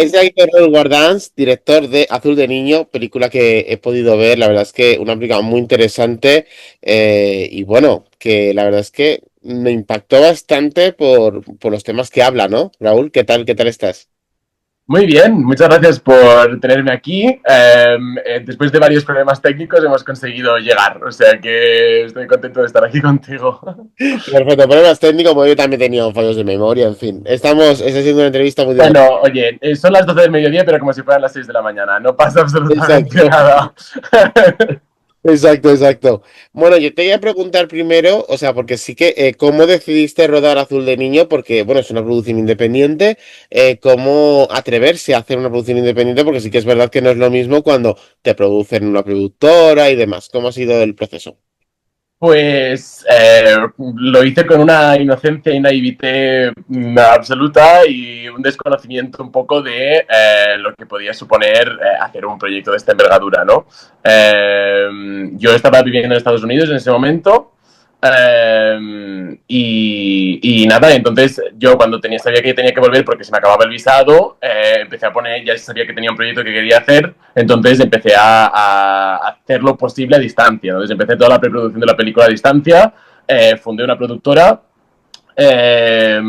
Es de Aitor Guardans, director de Azul de Niño, película que he podido ver. La verdad es que una película muy interesante y bueno, que la verdad es que me impactó bastante por los temas que habla, ¿no? Raúl, qué tal estás? Muy bien, muchas gracias por tenerme aquí. Después de varios problemas técnicos hemos conseguido llegar, o sea que estoy contento de estar aquí contigo. Perfecto, problemas técnicos, porque yo también he tenido fallos de memoria, en fin. Está siendo una entrevista muy divertida. Bueno, oye, son las 12 del mediodía, pero como si fueran las 6 de la mañana. No pasa absolutamente Exacto. nada. Exacto, exacto. Bueno, yo te voy a preguntar primero, o sea, porque sí que, ¿cómo decidiste rodar Azul de Niño? Porque, bueno, es una producción independiente, ¿cómo atreverse a hacer una producción independiente? Porque sí que es verdad que no es lo mismo cuando te producen una productora y demás. ¿Cómo ha sido el proceso? Pues lo hice con una inocencia y naivete absoluta y un desconocimiento un poco de lo que podía suponer hacer un proyecto de esta envergadura, ¿no? Yo estaba viviendo en Estados Unidos en ese momento y nada, entonces yo cuando sabía que tenía que volver porque se me acababa el visado, empecé a poner, ya sabía que tenía un proyecto que quería hacer, entonces empecé a hacer lo posible a distancia. Entonces empecé toda la preproducción de la película a distancia, fundé una productora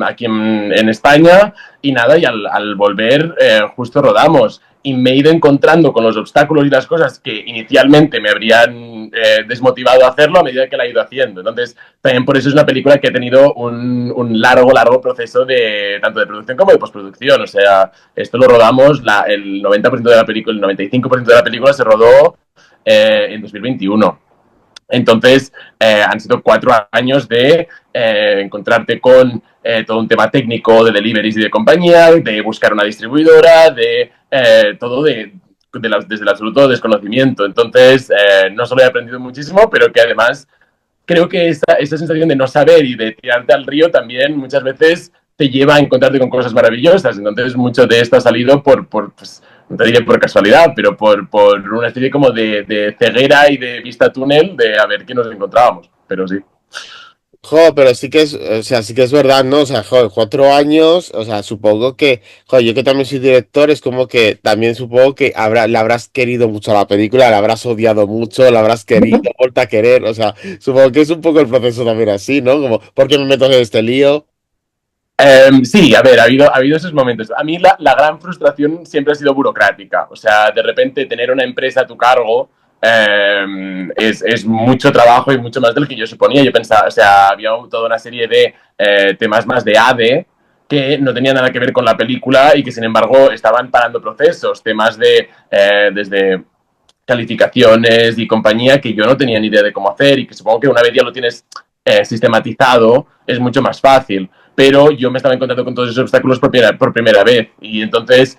aquí en España y nada, y al volver justo rodamos y me he ido encontrando con los obstáculos y las cosas que inicialmente me habrían desmotivado a hacerlo a medida que la he ido haciendo. Entonces, también por eso es una película que ha tenido un largo proceso de tanto de producción como de postproducción. O sea, esto lo rodamos, el 90% de la película, el 95% de la película se rodó en 2021. Entonces, han sido 4 años de encontrarte con todo un tema técnico de deliveries y de compañía, de buscar una distribuidora, de todo desde el absoluto desconocimiento. Entonces, no solo he aprendido muchísimo, pero que además creo que esa sensación de no saber y de tirarte al río también muchas veces te lleva a encontrarte con cosas maravillosas. Entonces, mucho de esto ha salido pues, no te diré por casualidad, pero por una especie como de ceguera y de vista túnel de a ver qué nos encontrábamos. Pero sí. Jo, pero sí que es, o sea, sí que es verdad, ¿no? O sea, joder, 4 años, o sea, supongo que, joder, yo que también soy director, es como que también supongo que le habrás querido mucho a la película, la habrás odiado mucho, la habrás querido, vuelto a querer, o sea, supongo que es un poco el proceso también así, ¿no? Como, ¿por qué me meto en este lío? Sí, a ver, ha habido esos momentos. A mí la gran frustración siempre ha sido burocrática. O sea, de repente tener una empresa a tu cargo es mucho trabajo y mucho más del que yo suponía. Yo pensaba, o sea, había toda una serie de temas más de ADE que no tenían nada que ver con la película y que sin embargo estaban parando procesos, temas de desde calificaciones y compañía que yo no tenía ni idea de cómo hacer y que supongo que una vez ya lo tienes sistematizado es mucho más fácil. Pero yo me estaba encontrando con todos esos obstáculos por primera vez y entonces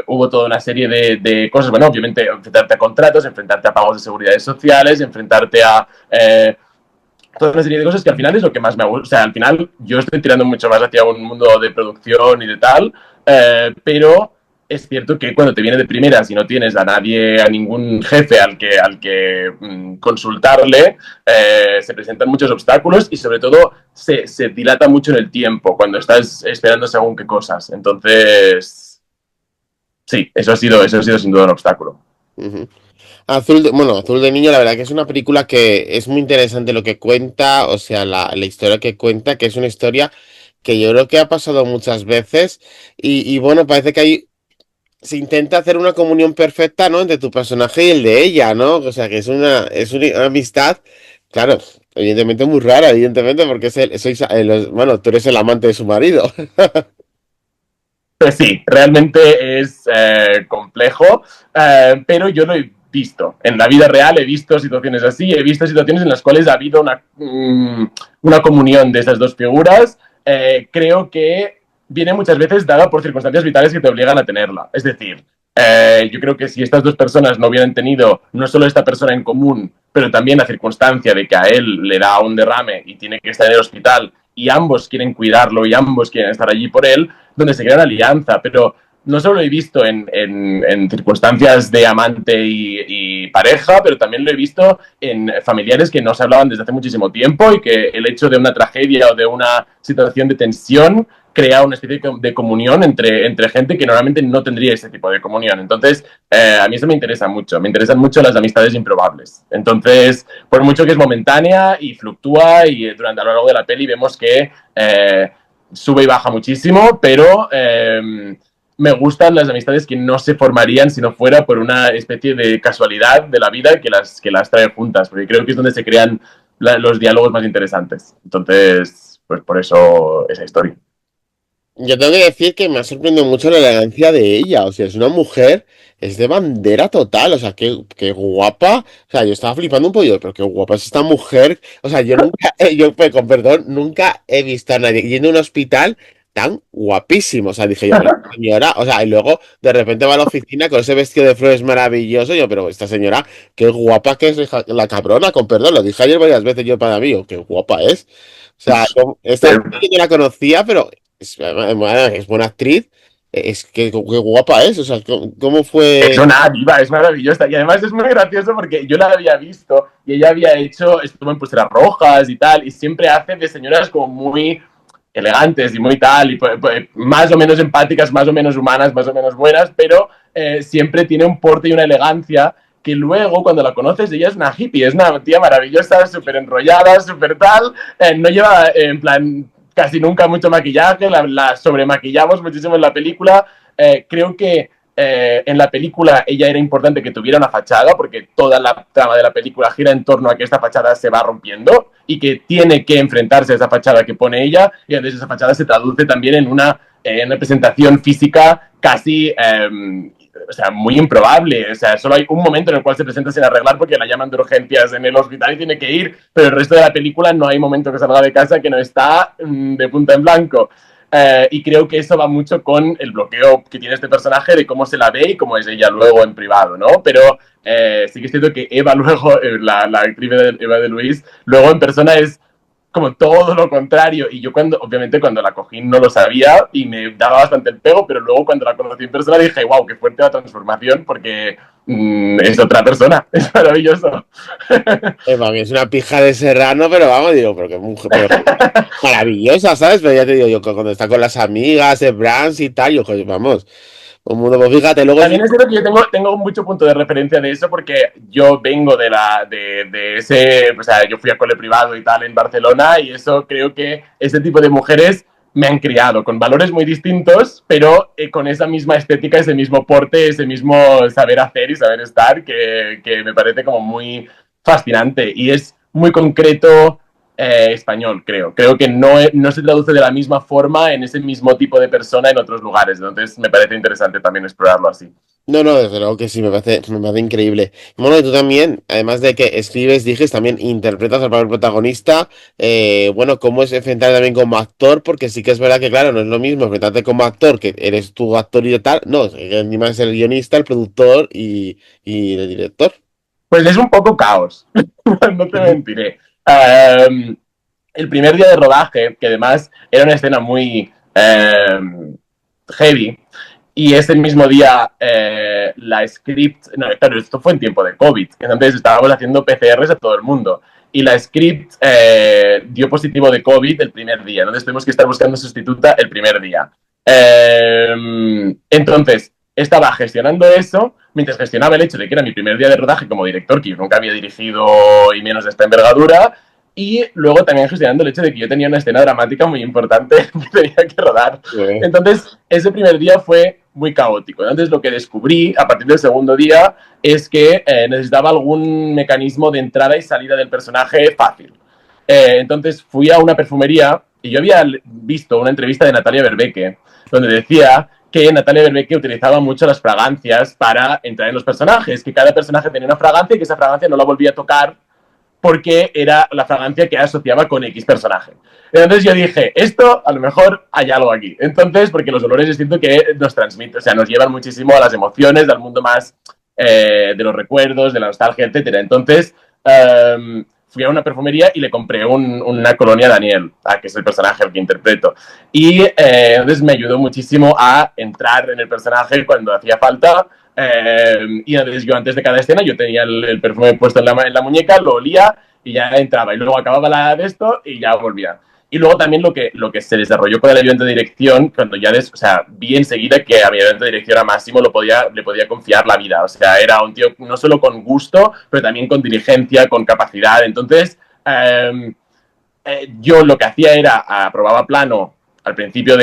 hubo toda una serie de cosas, bueno, obviamente enfrentarte a contratos, enfrentarte a pagos de seguridades sociales, enfrentarte a toda una serie de cosas que al final es lo que más me gusta. O sea, al final yo estoy tirando mucho más hacia un mundo de producción y de tal, pero es cierto que cuando te viene de primeras y no tienes a nadie, a ningún jefe al que consultarle, se presentan muchos obstáculos y sobre todo se dilata mucho en el tiempo cuando estás esperando según qué cosas. Entonces, sí, eso ha sido sin duda un obstáculo. Ujú. Bueno, Azul de Niño, la verdad que es una película que es muy interesante lo que cuenta, o sea, la historia que cuenta, que es una historia que yo creo que ha pasado muchas veces y bueno, parece que se intenta hacer una comunión perfecta, ¿no? Entre tu personaje y el de ella, ¿no? O sea, que una amistad, claro, evidentemente muy rara, evidentemente, porque bueno, tú eres el amante de su marido. Pues sí, realmente es complejo, pero yo lo he visto. En la vida real he visto situaciones así, he visto situaciones en las cuales ha habido una comunión de esas dos figuras. Creo que viene muchas veces dada por circunstancias vitales que te obligan a tenerla. Es decir, yo creo que si estas dos personas no hubieran tenido no solo esta persona en común, pero también la circunstancia de que a él le da un derrame y tiene que estar en el hospital y ambos quieren cuidarlo y ambos quieren estar allí por él, donde se crea una alianza, pero no solo lo he visto en circunstancias de amante y pareja, pero también lo he visto en familiares que no se hablaban desde hace muchísimo tiempo y que el hecho de una tragedia o de una situación de tensión crea una especie de comunión entre gente que normalmente no tendría ese tipo de comunión. Entonces, a mí eso me interesa mucho. Me interesan mucho las amistades improbables. Entonces, por mucho que es momentánea y fluctúa y durante a lo largo de la peli vemos que sube y baja muchísimo, pero me gustan las amistades que no se formarían si no fuera por una especie de casualidad de la vida que las trae juntas, porque creo que es donde se crean los diálogos más interesantes. Entonces, pues por eso esa historia. Yo tengo que decir que me ha sorprendido mucho la elegancia de ella. O sea, es una mujer, es de bandera total. O sea, qué guapa. O sea, yo estaba flipando un poco, pero qué guapa es esta mujer. O sea, yo nunca, yo, pues, con perdón, nunca he visto a nadie yendo a un hospital tan guapísimo. O sea, dije yo, pero esta señora, o sea, y luego de repente va a la oficina con ese vestido de flores maravilloso. Yo, pero esta señora, qué guapa que es la cabrona, con perdón. Lo dije ayer varias veces yo para mí, qué guapa es. O sea, esta mujer yo no la conocía, pero es buena actriz. Es que qué guapa es. O sea, ¿cómo Es fue? una diva, es maravillosa. Y además es muy gracioso porque yo la había visto y ella había hecho, estuvo en Pulseras Rojas y tal, y siempre hace de señoras como muy elegantes y muy tal, y pues, más o menos empáticas, más o menos humanas, más o menos buenas, pero siempre tiene un porte y una elegancia que luego cuando la conoces ella es una hippie, es una tía maravillosa, súper enrollada, súper tal, no lleva en plan casi nunca mucho maquillaje, la sobremaquillamos muchísimo en la película, creo que en la película ella era importante que tuviera una fachada, porque toda la trama de la película gira en torno a que esta fachada se va rompiendo y que tiene que enfrentarse a esa fachada que pone ella, y entonces esa fachada se traduce también en una presentación física casi o sea, muy improbable. O sea, solo hay un momento en el cual se presenta sin arreglar porque la llaman de urgencias en el hospital y tiene que ir, pero el resto de la película no hay momento que salga de casa que no está de punta en blanco. Y creo que eso va mucho con el bloqueo que tiene este personaje de cómo se la ve y cómo es ella luego en privado, ¿no? Pero sí que es cierto que Eva luego, la actriz de Eva de Luis, luego en persona es como todo lo contrario. Y yo obviamente cuando la cogí no lo sabía y me daba bastante el pego, pero luego cuando la conocí en persona dije, wow, qué fuerte la transformación porque es otra persona, es maravilloso. Para mí es una pija de serrano, pero vamos, digo, pero qué mujer, pero maravillosa, ¿sabes? Pero ya te digo, yo cuando está con las amigas de Brands y tal, yo, coño, vamos, un mundo, pues fíjate, luego es. También es cierto que yo tengo mucho punto de referencia de eso porque yo vengo de ese, o sea, yo fui a cole privado y tal en Barcelona y eso creo que ese tipo de mujeres me han criado con valores muy distintos, pero con esa misma estética, ese mismo porte, ese mismo saber hacer y saber estar que me parece como muy fascinante y es muy concreto español, creo. Creo que no se traduce de la misma forma en ese mismo tipo de persona en otros lugares. Entonces me parece interesante también explorarlo así. No, no, desde luego que sí, me parece increíble. Bueno, y tú también, además de que escribes, dijes, también interpretas al papel protagonista. Bueno, ¿cómo es enfrentar también como actor? Porque sí que es verdad que, claro, no es lo mismo enfrentarte como actor, que eres tu actor y tal. No, es que encima es el guionista, el productor y el director. Pues es un poco caos, no te mentiré. El primer día de rodaje, que además era una escena muy heavy, y ese mismo día la script, no, claro, esto fue en tiempo de COVID, entonces estábamos haciendo PCRs a todo el mundo. Y la script dio positivo de COVID el primer día, entonces tuvimos que estar buscando sustituta el primer día. Entonces, estaba gestionando eso, mientras gestionaba el hecho de que era mi primer día de rodaje como director, que yo nunca había dirigido y menos de esta envergadura, y luego también gestionando el hecho de que yo tenía una escena dramática muy importante que tenía que rodar. Sí. Entonces, ese primer día fue muy caótico. Entonces, lo que descubrí a partir del segundo día es que necesitaba algún mecanismo de entrada y salida del personaje fácil. Entonces, fui a una perfumería y yo había visto una entrevista de Natalia Berbeque, donde decía que Natalia Berbeque utilizaba mucho las fragancias para entrar en los personajes, que cada personaje tenía una fragancia y que esa fragancia no la volvía a tocar porque era la fragancia que asociaba con X personaje. Entonces yo dije, esto a lo mejor hay algo aquí. Entonces, porque los olores es cierto que nos transmiten, o sea, nos llevan muchísimo a las emociones, al mundo más de los recuerdos, de la nostalgia, etcétera. Entonces, fui a una perfumería y le compré una colonia a Daniel, que es el personaje al que interpreto. Y entonces me ayudó muchísimo a entrar en el personaje cuando hacía falta. Y entonces yo antes de cada escena yo tenía el perfume puesto en la muñeca, lo olía y ya entraba. Y luego acababa la de esto y ya volvía. Y luego también lo que se desarrolló con el ayudante de dirección, cuando ya o sea, vi enseguida que a mi ayudante de dirección, a Máximo, le podía confiar la vida. O sea, era un tío no solo con gusto, pero también con diligencia, con capacidad. Entonces, yo lo que hacía era aprobaba plano al principio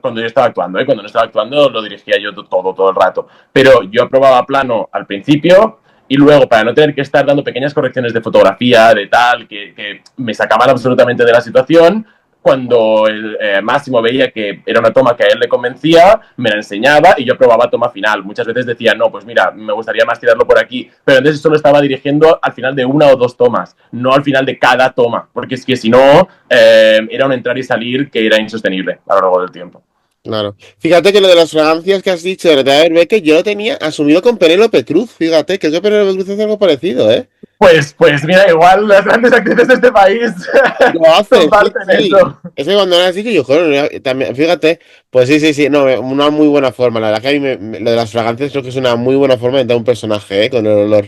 cuando yo estaba actuando, cuando no estaba actuando lo dirigía yo todo el rato, pero yo aprobaba plano al principio y luego para no tener que estar dando pequeñas correcciones de fotografía, de tal, que me sacaban absolutamente de la situación, cuando el Máximo veía que era una toma que a él le convencía, me la enseñaba y yo probaba toma final. Muchas veces decía, no, pues mira, me gustaría más tirarlo por aquí, pero entonces solo estaba dirigiendo al final de una o dos tomas, no al final de cada toma, porque es que si no, era un entrar y salir que era insostenible a lo largo del tiempo. Claro. Fíjate que lo de las fragancias que has dicho de David Beckham, yo lo tenía asumido con Penélope Cruz. Fíjate, creo que Penélope Cruz hace algo parecido, ¿eh? Pues mira, igual las grandes actrices de este país Lo hace, sí, comparten sí. eso. Es que cuando lo has dicho, yo, joder, también, fíjate, pues sí, sí, sí, no, una muy buena forma. La verdad que a mí lo de las fragancias creo que es una muy buena forma de dar un personaje, ¿eh? Con el olor.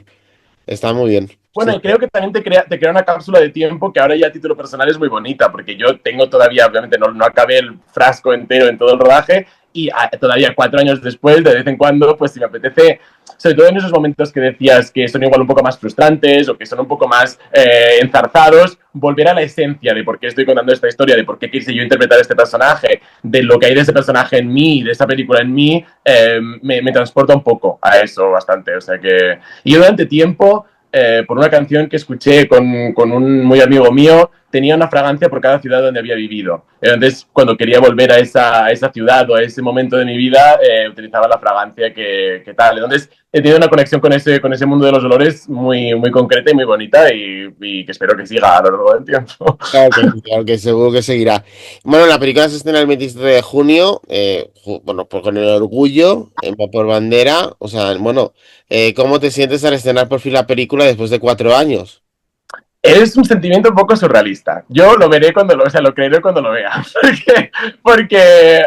Está muy bien. Bueno, Sí. y creo que también te crea una cápsula de tiempo que ahora ya a título personal es muy bonita, porque yo tengo todavía, obviamente no acabé el frasco entero en todo el rodaje, y todavía 4 años después, de vez en cuando, pues si me apetece, sobre todo en esos momentos que decías que son igual un poco más frustrantes o que son un poco más enzarzados, volver a la esencia de por qué estoy contando esta historia, de por qué quise yo interpretar este personaje, de lo que hay de ese personaje en mí, de esa película en mí, me transporta un poco a eso bastante. O sea que... Y yo durante tiempo por una canción que escuché con un muy amigo mío, tenía una fragancia por cada ciudad donde había vivido. Entonces, cuando quería volver a esa ciudad o a ese momento de mi vida, utilizaba la fragancia que tal. Entonces, he tenido una conexión con ese mundo de los olores muy concreta y muy bonita y que espero que siga a lo largo del tiempo. Claro que seguro que seguirá. Bueno, la película se estrena el 27 de junio, bueno, pues con el orgullo, por bandera, o sea, bueno, ¿cómo te sientes al estrenar por fin la película después de 4 años? Es un sentimiento un poco surrealista. Yo lo veré cuando o sea, lo creeré cuando lo vea. Porque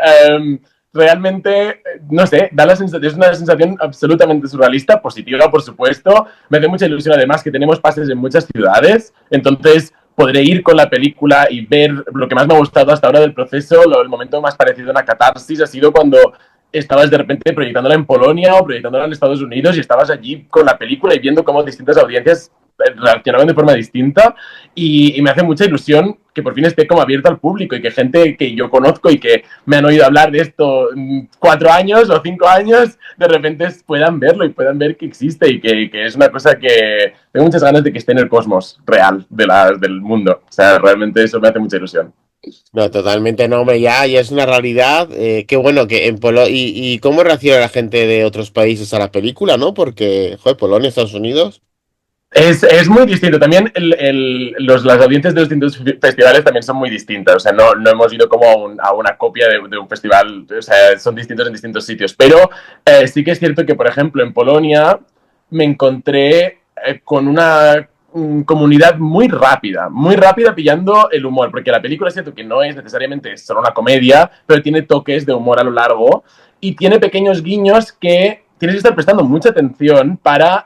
realmente, no sé, es una sensación absolutamente surrealista, positiva, por supuesto. Me hace mucha ilusión, además, que tenemos pases en muchas ciudades. Entonces, podré ir con la película y ver lo que más me ha gustado hasta ahora del proceso. El momento más parecido a una catarsis ha sido cuando estabas de repente proyectándola en Polonia o proyectándola en Estados Unidos y estabas allí con la película y viendo cómo distintas audiencias reaccionaban de forma distinta y me hace mucha ilusión que por fin esté como abierto al público y que gente que yo conozco y que me han oído hablar de esto 4 años o 5 años, de repente puedan verlo y puedan ver que existe y que es una cosa que tengo muchas ganas de que esté en el cosmos real del mundo. O sea, realmente eso me hace mucha ilusión. No, totalmente no, hombre, ya es una realidad. Qué bueno que en Polonia. Y cómo reacciona la gente de otros países a la película, ¿no? Porque, joder, Polonia, Estados Unidos. Es muy distinto. También las audiencias de los distintos festivales también son muy distintas. O sea, no hemos ido como a una copia de un festival. O sea, son distintos en distintos sitios. Pero sí que es cierto que, por ejemplo, en Polonia me encontré con una comunidad muy rápida pillando el humor. Porque la película es cierto que no es necesariamente solo una comedia, pero tiene toques de humor a lo largo y tiene pequeños guiños que tienes que estar prestando mucha atención para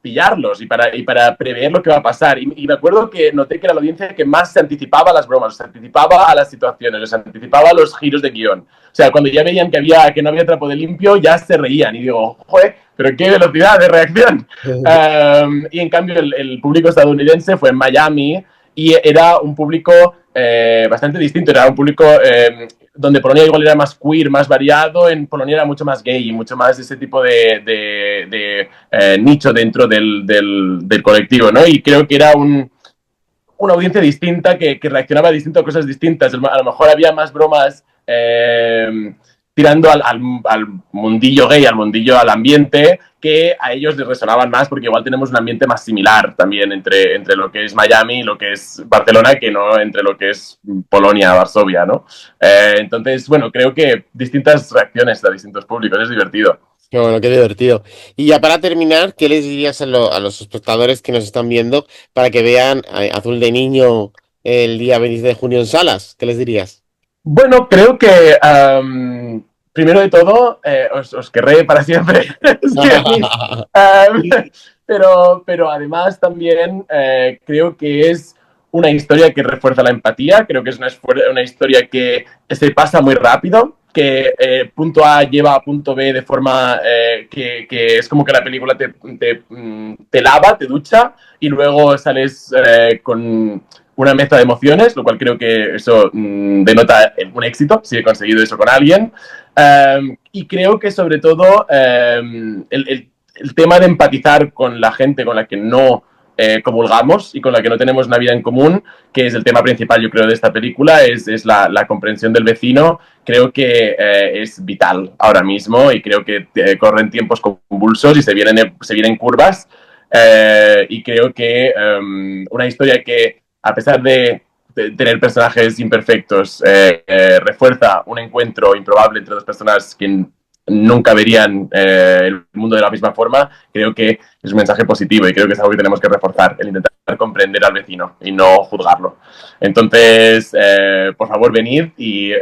pillarlos y para prever lo que va a pasar. Y me acuerdo que noté que era la audiencia que más se anticipaba a las bromas, se anticipaba a las situaciones, se anticipaba a los giros de guión. O sea, cuando ya veían que no había trapo de limpio, ya se reían. Y digo, joder, pero qué velocidad de reacción. Y en cambio, el público estadounidense fue en Miami y era un público bastante distinto. Era un público donde Polonia igual era más queer, más variado, en Polonia era mucho más gay y mucho más ese tipo de nicho dentro del colectivo, ¿no? Y creo que era una audiencia distinta que reaccionaba distinto a cosas distintas. A lo mejor había más bromas tirando al mundillo gay, al mundillo, al ambiente, que a ellos les resonaban más porque igual tenemos un ambiente más similar también entre lo que es Miami y lo que es Barcelona, que no entre lo que es Polonia, Varsovia, ¿no? Entonces, bueno, creo que distintas reacciones a distintos públicos, es divertido. Qué bueno, qué divertido. Y ya para terminar, ¿qué les dirías a los espectadores que nos están viendo para que vean Azul de Niño el día 26 de junio en salas? ¿Qué les dirías? Bueno, creo que primero de todo os querré para siempre. Sí, um, pero además también creo que es una historia que refuerza la empatía, creo que es una historia que se pasa muy rápido, que punto A lleva a punto B de forma que es como que la película te lava, te ducha y luego sales con una mezcla de emociones, lo cual creo que eso denota un éxito, si he conseguido eso con alguien. Y creo que sobre todo el tema de empatizar con la gente con la que no comulgamos y con la que no tenemos una vida en común, que es el tema principal, yo creo, de esta película, es la comprensión del vecino. Creo que es vital ahora mismo y creo que corren tiempos convulsos y se vienen curvas. Y creo que una historia que, a pesar de tener personajes imperfectos, refuerza un encuentro improbable entre dos personas que nunca verían el mundo de la misma forma, creo que es un mensaje positivo y creo que es algo que tenemos que reforzar, el intentar comprender al vecino y no juzgarlo. Entonces, por favor, venid y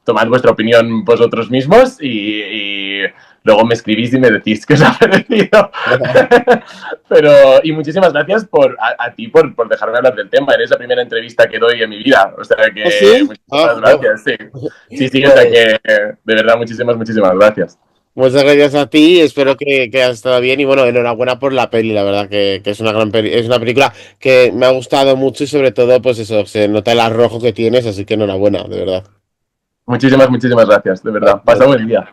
tomad vuestra opinión vosotros mismos y luego me escribís y me decís qué os ha parecido. Pero, y muchísimas gracias a ti por dejarme hablar del tema. Eres la primera entrevista que doy en mi vida. O sea ¿Oh, que sí? muchísimas gracias. Sí, sí, sí, o sea Pues, que de verdad muchísimas gracias. muchas gracias a ti, espero que hayas estado bien y bueno, enhorabuena por la peli, la verdad que es una es una película que me ha gustado mucho y sobre todo pues eso, se nota el arrojo que tienes, así que enhorabuena, de verdad. Muchísimas gracias, de verdad. Pasa buen día.